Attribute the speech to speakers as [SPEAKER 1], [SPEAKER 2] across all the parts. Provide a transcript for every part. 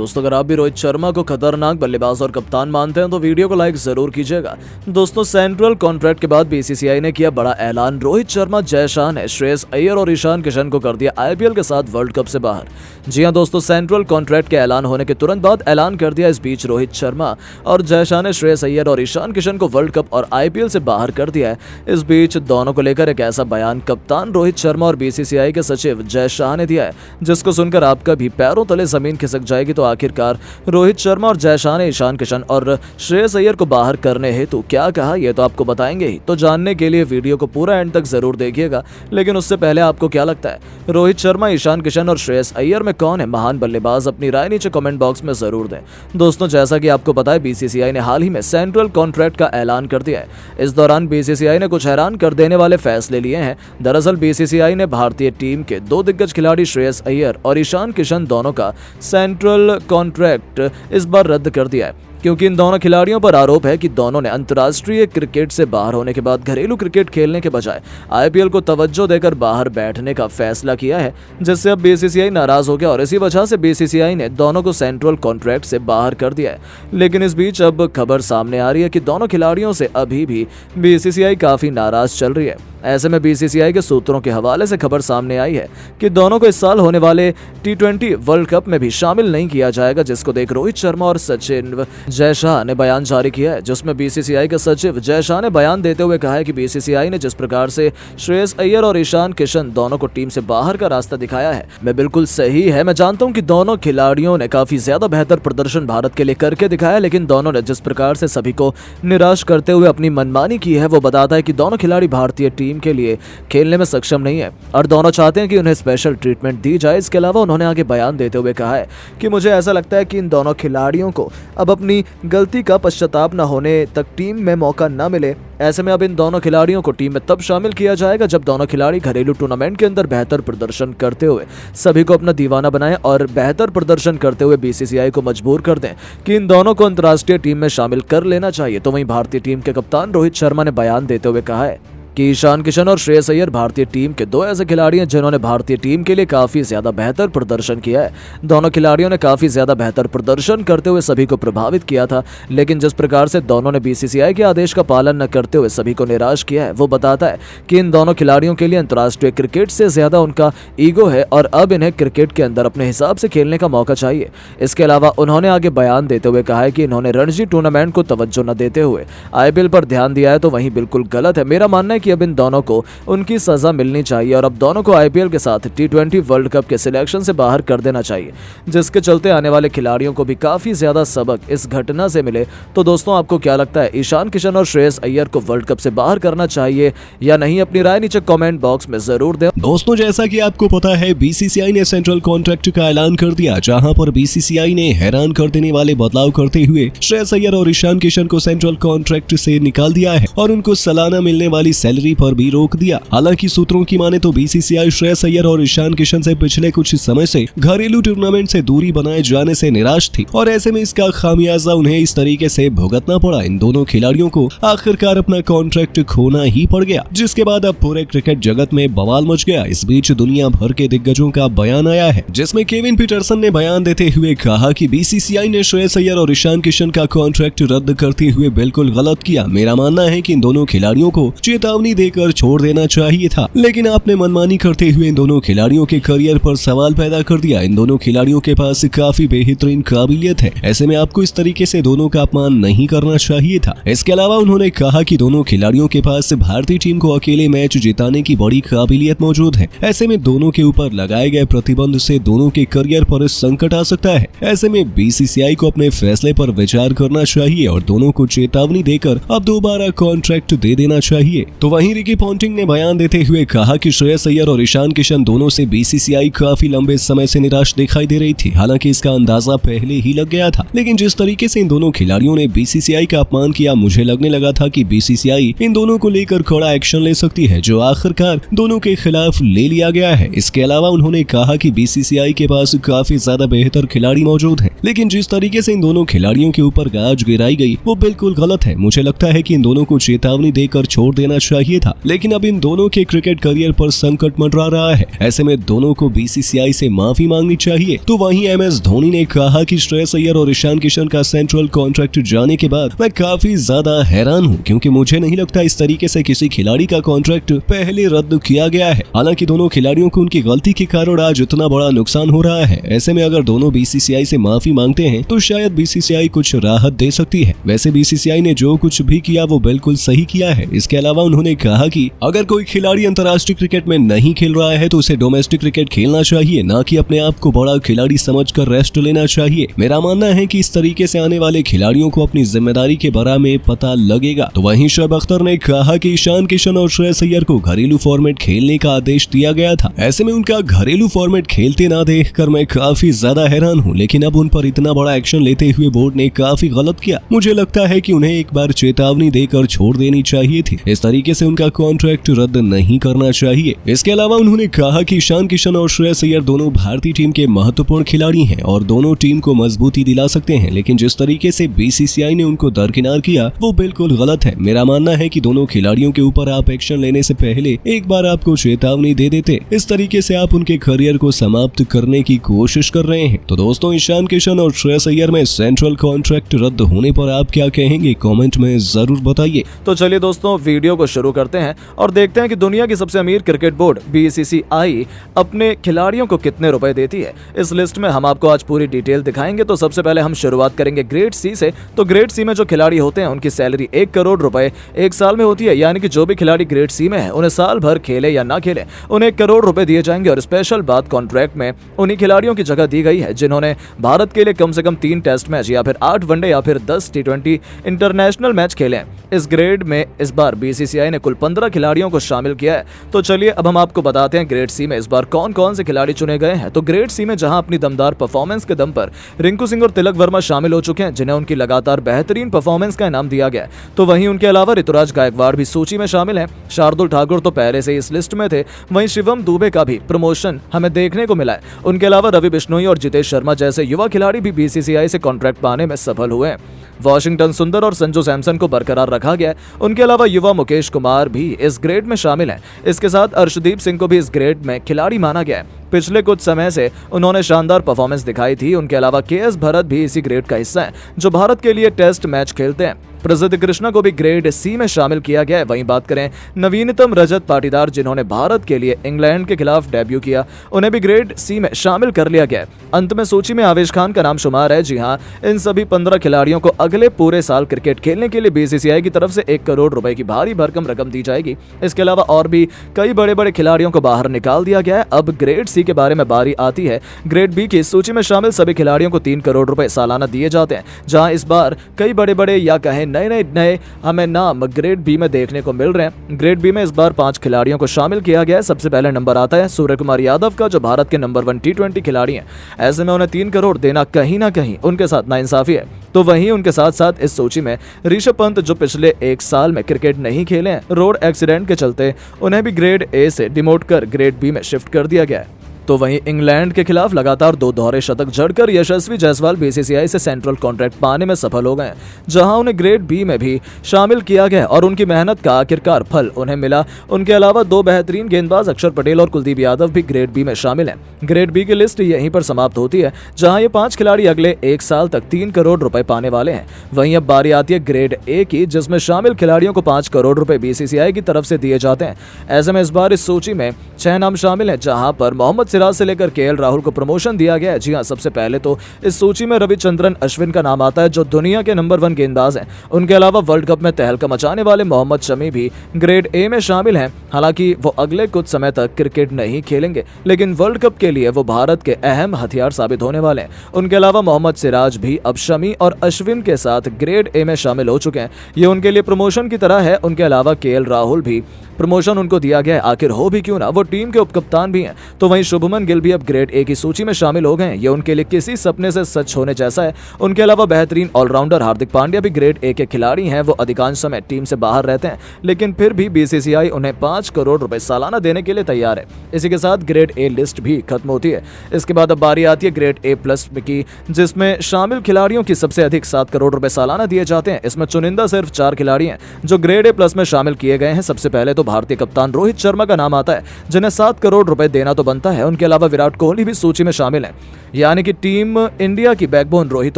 [SPEAKER 1] दोस्तों, अगर आप भी रोहित शर्मा को खतरनाक बल्लेबाज और कप्तान मानते हैं तो वीडियो को लाइक जरूर कीजिएगा। दोस्तों, सेंट्रल कॉन्ट्रैक्ट के बाद बीसीसीआई ने किया बड़ा ऐलान। रोहित शर्मा, जय शाह ने श्रेयस अय्यर और ईशान किशन को कर दिया आईपीएल के साथ वर्ल्ड कप से बाहर। जी हां दोस्तों, सेंट्रल कॉन्ट्रैक्ट के ऐलान होने के तुरंत बाद ऐलान कर दिया। इस बीच रोहित शर्मा और जय शाह ने श्रेयस अय्यर और ईशान किशन को वर्ल्ड कप और आईपीएल से बाहर कर दिया है। इस बीच दोनों को लेकर एक ऐसा बयान कप्तान रोहित शर्मा और बीसीसीआई के सचिव जय शाह ने दिया है, जिसको सुनकर आपका भी पैरों तले जमीन खिसक जाएगी। तो आखिरकार रोहित शर्मा और जय शाह ने ईशान किशन और श्रेयस अय्यर को बाहर करने हेतु क्या कहा, ये तो आपको बताएंगे ही। तो जानने के लिए वीडियो को पूरा एंड तक जरूर देखिएगा। लेकिन उससे पहले आपको क्या लगता है, रोहित शर्मा, ईशान किशन और श्रेयस अय्यर में कौन है महान बल्लेबाज? अपनी राय नीचे कमेंट बॉक्स में जरूर दें। दोस्तों, जैसा कि आपको पता है, बीसीसीआई ने हाल ही में सेंट्रल कॉन्ट्रैक्ट का ऐलान कर दिया है। इस दौरान बीसीसीआई ने कुछ हैरान कर देने वाले फैसले लिए हैं। दरअसल बीसीसीआई ने भारतीय टीम के दो दिग्गज खिलाड़ी श्रेयस अय्यर और ईशान किशन दोनों का सेंट्रल कॉन्ट्रैक्ट इस बार रद्द कर दिया है, क्योंकि इन दोनों खिलाड़ियों पर आरोप है कि दोनों ने अंतर्राष्ट्रीय क्रिकेट से बाहर होने के बाद घरेलू क्रिकेट खेलने के बजाय आईपीएल को तवज्जो देकर बाहर बैठने का फैसला किया है, जिससे अब बीसीसीआई नाराज हो गया और इसी वजह से बीसीसीआई ने दोनों को सेंट्रल कॉन्ट्रैक्ट से बाहर कर दिया है। लेकिन इस बीच अब खबर सामने आ रही है कि दोनों खिलाड़ियों से अभी भी बीसीसीआई काफी नाराज चल रही है। ऐसे में बीसीसीआई के सूत्रों के हवाले से खबर सामने आई है कि दोनों को इस साल होने वाले T20 वर्ल्ड कप में भी शामिल नहीं किया जाएगा, जिसको देख रोहित शर्मा और सचिव जय शाह ने बयान जारी किया है, जिसमें बीसीसीआई के सचिव जय शाह ने बयान देते हुए कहा है कि बीसीसीआई ने जिस प्रकार से श्रेयस अय्यर और ईशान किशन दोनों को टीम से बाहर का रास्ता दिखाया है, मैं बिल्कुल सही है। मैं जानता हूँ कि दोनों खिलाड़ियों ने काफी ज्यादा बेहतर प्रदर्शन भारत के लिए करके दिखाया, लेकिन दोनों ने जिस प्रकार से सभी को निराश करते हुए अपनी मनमानी की है, वो बताता है कि दोनों खिलाड़ी भारतीय टीम के लिए खेलने में सक्षम नहीं है और दोनों चाहते हैं कि उन्हें स्पेशल ट्रीटमेंट दी जाए। इसके अलावा उन्होंने आगे बयान देते हुए कहा है कि मुझे ऐसा लगता है कि इन दोनों खिलाड़ियों को अब अपनी गलती का पश्चाताप न होने तक टीम में मौका न मिले। ऐसे में अब इन दोनों खिलाड़ियों को टीम में तब शामिल किया जाएगा जब दोनों खिलाड़ी घरेलू टूर्नामेंट के अंदर बेहतर प्रदर्शन करते हुए सभी को अपना दीवाना बनाएं और बेहतर प्रदर्शन करते हुए बीसीसीआई को मजबूर कर दें कि इन दोनों को अंतर्राष्ट्रीय टीम में शामिल कर लेना चाहिए। तो वहीं भारतीय टीम के कप्तान रोहित शर्मा ने बयान देते हुए कहा है कि ईशान किशन और श्रेयस अय्यर भारतीय टीम के दो ऐसे खिलाड़ी हैं जिन्होंने भारतीय टीम के लिए काफी ज्यादा बेहतर प्रदर्शन किया है। दोनों खिलाड़ियों ने काफी ज्यादा बेहतर प्रदर्शन करते हुए सभी को प्रभावित किया था, लेकिन जिस प्रकार से दोनों ने बीसीसीआई के आदेश का पालन न करते हुए सभी को निराश किया है, वो बताता है कि इन दोनों खिलाड़ियों के लिए अंतर्राष्ट्रीय क्रिकेट से ज्यादा उनका ईगो है और अब इन्हें क्रिकेट के अंदर अपने हिसाब से खेलने का मौका चाहिए। इसके अलावा उन्होंने आगे बयान देते हुए कहा है कि इन्होंने रणजी टूर्नामेंट को तवज्जो न देते हुए आईपीएल पर ध्यान दिया है, तो वहीं बिल्कुल गलत है। मेरा मानना है कि अब इन दोनों को उनकी सजा मिलनी चाहिए और अब दोनों को आईपीएल के साथ T20 वर्ल्ड कप के सिलेक्शन से बाहर कर देना चाहिए, जिसके चलते आने वाले खिलाड़ियों को भी काफी ज्यादा सबक इस घटना से मिले। तो दोस्तों, आपको क्या लगता है, ईशान किशन और श्रेयस अय्यर को वर्ल्ड कप से बाहर करना चाहिए या नहीं? अपनी राय नीचे कमेंट बॉक्स में जरूर दें।
[SPEAKER 2] दोस्तों, जैसा कि आपको पता है, बीसीसीआई ने सेंट्रल कॉन्ट्रैक्ट का ऐलान कर दिया, जहां पर बीसीसीआई ने हैरान कर देने वाले बदलाव करते हुए श्रेयस अय्यर और ईशान किशन को सेंट्रल कॉन्ट्रैक्ट से निकाल दिया है और उनको सालाना मिलने वाली सैलरी पर भी रोक दिया। हालांकि सूत्रों की माने तो बीसीसीआई श्रेयस अय्यर और ईशान किशन से पिछले कुछ समय से घरेलू टूर्नामेंट से दूरी बनाए जाने से निराश थी और ऐसे में इसका खामियाजा उन्हें इस तरीके से भुगतना पड़ा। इन दोनों खिलाड़ियों को आखिरकार अपना कॉन्ट्रैक्ट खोना ही पड़ गया, जिसके बाद अब पूरे क्रिकेट जगत में बवाल मच गया। इस बीच दुनिया भर के दिग्गजों का बयान आया है, जिसमें केविन पीटरसन ने बयान देते हुए कहा कि बीसीसीआई ने श्रेयस अय्यर और ईशान किशन का कॉन्ट्रैक्ट रद्द करते हुए बिल्कुल गलत किया। मेरा मानना है कि इन दोनों खिलाड़ियों को चेतावनी देकर छोड़ देना चाहिए था, लेकिन आपने मनमानी करते हुए इन दोनों खिलाड़ियों के करियर पर सवाल पैदा कर दिया। इन दोनों खिलाड़ियों के पास काफी बेहतरीन काबिलियत है, ऐसे में आपको इस तरीके से दोनों का अपमान नहीं करना चाहिए था। इसके अलावा उन्होंने कहा कि दोनों खिलाड़ियों के पास भारतीय टीम को अकेले मैच जिताने की बड़ी काबिलियत मौजूद है। ऐसे में दोनों के ऊपर लगाए गए प्रतिबंध से दोनों के करियर पर संकट आ सकता है। ऐसे में बीसीसीआई को अपने फैसले पर विचार करना चाहिए और दोनों को चेतावनी देकर अब दोबारा कॉन्ट्रैक्ट दे देना चाहिए। तो वहीं रिकी पॉन्टिंग ने बयान देते हुए कहा कि श्रेयस अय्यर और ईशान किशन दोनों से बीसीसीआई काफी लंबे समय से निराश दिखाई दे रही थी। हालांकि इसका अंदाजा पहले ही लग गया था, लेकिन जिस तरीके से इन दोनों खिलाड़ियों ने बीसीसीआई का अपमान किया, मुझे लगने लगा था कि बीसीसीआई इन दोनों को लेकर कड़ा एक्शन ले सकती है, जो आखिरकार दोनों के खिलाफ ले लिया गया है। इसके अलावा उन्होंने कहा कि बीसीसीआई के पास काफी ज्यादा बेहतर खिलाड़ी मौजूद हैं, लेकिन जिस तरीके से इन दोनों खिलाड़ियों के ऊपर गाज गिराई गई वो बिल्कुल गलत है। मुझे लगता है कि इन दोनों को चेतावनी देकर छोड़ देना चाहिए। चाहिए था, लेकिन अब इन दोनों के क्रिकेट करियर पर संकट मंडरा रहा है। ऐसे में दोनों को बीसीसीआई से माफी मांगनी चाहिए। तो वहीं एमएस धोनी ने कहा कि श्रेयस अय्यर और ईशान किशन का सेंट्रल कॉन्ट्रैक्ट जाने के बाद मैं काफी ज्यादा हैरान हूं, क्योंकि मुझे नहीं लगता इस तरीके से किसी खिलाड़ी का कॉन्ट्रैक्ट पहले रद्द किया गया है। हालांकि दोनों खिलाड़ियों को उनकी गलती के कारण आज इतना बड़ा नुकसान हो रहा है। ऐसे में अगर दोनों बीसीसीआई से माफी मांगते हैं तो शायद बीसीसीआई कुछ राहत दे सकती है। वैसे बीसीसीआई ने जो कुछ भी किया वो बिल्कुल सही किया है। इसके अलावा उन्होंने कहा कि अगर कोई खिलाड़ी अंतर्राष्ट्रीय क्रिकेट में नहीं खेल रहा है तो उसे डोमेस्टिक क्रिकेट खेलना चाहिए, ना कि अपने आप को बड़ा खिलाड़ी समझकर रेस्ट लेना चाहिए। मेरा मानना है कि इस तरीके से आने वाले खिलाड़ियों को अपनी जिम्मेदारी के बारे में पता लगेगा। तो वहीं शोएब अख्तर ने कहा कि ईशान किशन और श्रेयस अय्यर को घरेलू फॉर्मेट खेलने का आदेश दिया गया था। ऐसे में उनका घरेलू फॉर्मेट खेलते ना देखकर मैं काफी ज्यादा हैरान हूँ, लेकिन अब उन पर इतना बड़ा एक्शन लेते हुए बोर्ड ने काफी गलत किया। मुझे लगता है कि उन्हें एक बार चेतावनी देकर छोड़ देनी चाहिए थी। इस तरीके से उनका कॉन्ट्रैक्ट रद्द नहीं करना चाहिए। इसके अलावा उन्होंने कहा कि ईशान किशन और श्रेयस अय्यर दोनों भारतीय टीम के महत्वपूर्ण खिलाड़ी हैं और दोनों टीम को मजबूती दिला सकते हैं, लेकिन जिस तरीके से बीसीसीआई ने उनको दरकिनार किया वो बिल्कुल गलत है। मेरा मानना है कि दोनों खिलाड़ियों के ऊपर आप एक्शन लेने से पहले एक बार आपको चेतावनी दे देते। इस तरीके से आप उनके करियर को समाप्त करने की कोशिश कर रहे हैं। तो दोस्तों, ईशान किशन और श्रेयस अय्यर में सेंट्रल कॉन्ट्रैक्ट रद्द होने पर आप क्या कहेंगे, कमेंट में जरूर बताइए।
[SPEAKER 1] तो चलिए दोस्तों, वीडियो को शुरू करते हैं और देखते हैं कि दुनिया की सबसे अमीर क्रिकेट बोर्ड बीसीसीआई अपने खिलाड़ियों को कितने रुपए देती है। इस लिस्ट में हम आपको आज पूरी डिटेल दिखाएंगे। तो सबसे पहले हम शुरुआत करेंगे ग्रेड सी से। तो ग्रेड सी में जो खिलाड़ी होते हैं उनकी सैलरी 1 करोड़ रुपए एक साल में होती है, यानी कि जो भी खिलाड़ी ग्रेड सी में है उन्हें साल भर खेले या ना खेले उन्हें 1 करोड़ रुपए दिए जाएंगे। और स्पेशल बात, कॉन्ट्रैक्ट में उन्हीं खिलाड़ियों की जगह दी गई है जिन्होंने भारत के लिए कम से कम 3 टेस्ट मैच या फिर 8 वनडे या फिर 10 टी20 इंटरनेशनल मैच खेले हैं। इस ग्रेड में इस बार बीसीसीआई ने कुल 15 खिलाड़ियों को शामिल किया है। तो चलिए अब हम आपको बताते हैं ग्रेड सी में इस बार कौन कौन से खिलाड़ी चुने गए हैं। तो ग्रेड सी में जहां अपनी दमदार परफॉर्मेंस के दम पर रिंकू सिंह और तिलक वर्मा शामिल हो चुके हैं, जिन्हें उनकी लगातार बेहतरीन परफॉर्मेंस का इनाम दिया गया है। तो वहीं उनके अलावा ऋतुराज गायकवाड़ भी सूची में शामिल हैं। शार्दुल ठाकुर तो पहले से इस लिस्ट में थे। वहीं शिवम दुबे का भी प्रमोशन हमें देखने को मिला है। उनके अलावा रवि बिश्नोई और जितेश शर्मा जैसे युवा खिलाड़ी भी बीसीसीआई से कॉन्ट्रैक्ट पाने में सफल हुए हैं। वॉशिंगटन सुंदर और संजू सैमसन को बरकरार रखा गया है। उनके अलावा युवा मुकेश कुमार भी इस ग्रेड में शामिल हैं। इसके साथ अर्शदीप सिंह को भी इस ग्रेड में खिलाड़ी माना गया है। पिछले कुछ समय से उन्होंने शानदार परफॉर्मेंस दिखाई थी। उनके अलावा केएस भरत भी इसी ग्रेड का हिस्सा है, जो भारत के लिए टेस्ट मैच खेलते हैं। प्रसिद्ध कृष्णा को भी ग्रेड सी में शामिल किया गया है। वहीं बात करें नवीनतम रजत पाटीदार, जिन्होंने भारत के लिए इंग्लैंड के खिलाफ डेब्यू किया, उन्हें भी ग्रेड सी में शामिल कर लिया गया है। अंत में सूची में आवेश खान का नाम शुमार है। जी हां, इन सभी 15 खिलाड़ियों को अगले पूरे साल क्रिकेट खेलने के लिए बीसीसीआई की तरफ से 1 करोड़ रुपए की भारी भरकम रकम दी जाएगी। इसके अलावा और भी कई बड़े बड़े खिलाड़ियों को बाहर निकाल दिया गया है। अब ग्रेड सी के बारे में बारी आती है। ग्रेड बी की सूची में शामिल सभी खिलाड़ियों को 3 करोड़ रुपए सालाना दिए जाते हैं, जहां इस बार कई बड़े बड़े या कहें नए हमें नाम ग्रेड बी में देखने को मिल रहे हैं। ग्रेड बी में इस बार 5 खिलाड़ियों को शामिल किया गया है। सबसे पहले नंबर आता है सूर्य कुमार यादव का, जो भारत के नंबर 1 टी20 खिलाड़ी हैं। ऐसे में उन्हें 3 करोड़ देना कहीं ना कहीं उनके साथ नाइंसाफी है। तो वहीं उनके साथ साथ इस सूची में ऋषभ पंत, जो पिछले 1 साल में क्रिकेट नहीं खेले हैं रोड एक्सीडेंट के चलते, उन्हें भी ग्रेड ए से डिमोट कर ग्रेड बी में शिफ्ट कर दिया गया है। तो वहीं इंग्लैंड के खिलाफ लगातार 2 दोहरे शतक जड़कर यशस्वी जायसवाल बीसीसीआई से सेंट्रल कॉन्ट्रैक्ट पाने में सफल हो गए, जहां उन्हें ग्रेड बी में भी शामिल किया गया और उनकी मेहनत का आखिरकार फल उन्हें मिला। उनके अलावा 2 बेहतरीन गेंदबाज अक्षर पटेल और कुलदीप यादव भी ग्रेड बी में शामिल हैं। ग्रेड बी की लिस्ट यहीं पर समाप्त होती है, जहां ये 5 खिलाड़ी अगले 1 साल तक 3 करोड़ रुपए पाने वाले हैं। वहीं अब बारी आती है ग्रेड ए की, जिसमें शामिल खिलाड़ियों को 5 करोड़ रुपए बीसीसीआई की तरफ से दिए जाते हैं। ऐसे में इस बार इस सूची में 6 नाम शामिल हैं, जहां पर मोहम्मद सिराज से लेकर केएल राहुल को प्रमोशन दिया गया है। जी हां, सबसे पहले तो इस सूची में रविचंद्रन अश्विन का नाम आता है, जो दुनिया के नंबर 1 गेंदबाज हैं। उनके अलावा वर्ल्ड कप में तहलका मचाने वाले मोहम्मद शमी भी ग्रेड ए में शामिल हैं। हालांकि वो अगले कुछ समय तक क्रिकेट नहीं खेलेंगे, लेकिन वर्ल्ड कप के लिए वो भारत के अहम हथियार साबित होने वाले हैं। उनके अलावा मोहम्मद सिराज भी अब शमी और अश्विन के साथ ग्रेड ए में शामिल हो चुके हैं। ये उनके लिए प्रमोशन की तरह है। उनके अलावा केएल राहुल भी प्रमोशन उनको दिया गया है, आखिर हो भी क्यों ना, वो टीम के उपकप्तान भी हैं। तो वहीं शुभ शुभमन गिल भी अब ग्रेड ए की सूची में शामिल हो गए हैं। ये उनके लिए किसी सपने से सच होने जैसा है। उनके अलावा बेहतरीन ऑलराउंडर हार्दिक पांड्या भी ग्रेड ए के खिलाड़ी हैं। वो अधिकांश समय टीम से बाहर रहते हैं, लेकिन फिर भी बीसीसीआई उन्हें 5 करोड़ रुपए सालाना देने के लिए तैयार है। इसी के साथ ग्रेड ए लिस्ट भी खत्म होती है। इसके बाद अब बारी आती है ग्रेड ए प्लस की, जिसमें शामिल खिलाड़ियों की सबसे अधिक 7 करोड़ रुपए सालाना दिए जाते हैं। इसमें चुनिंदा सिर्फ 4 खिलाड़ी हैं जो ग्रेड ए प्लस में शामिल किए गए हैं। सबसे पहले तो भारतीय कप्तान रोहित शर्मा का नाम आता है, जिन्हें 7 करोड़ रुपए देना तो बनता है। उनके अलावा विराट कोहली भी सूची में शामिल है। यानी कि टीम इंडिया की बैकबोन रोहित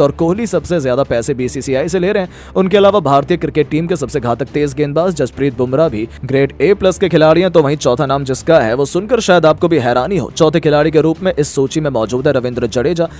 [SPEAKER 1] और कोहली सबसे ज्यादा पैसे बीसीसीआई से ले रहे हैं। उनके अलावा भारतीय क्रिकेट टीम के सबसे घातक तेज गेंदबाज जसप्रीत बुमराह भी ग्रेड ए प्लस के खिलाड़ी हैं। तो वहीं चौथा नाम जिसका है वो सुनकर शायद आपको भी हैरानी हो, चौथे खिलाड़ी के रूप में इस सूची में मौजूद है रविंद्र जडेजा।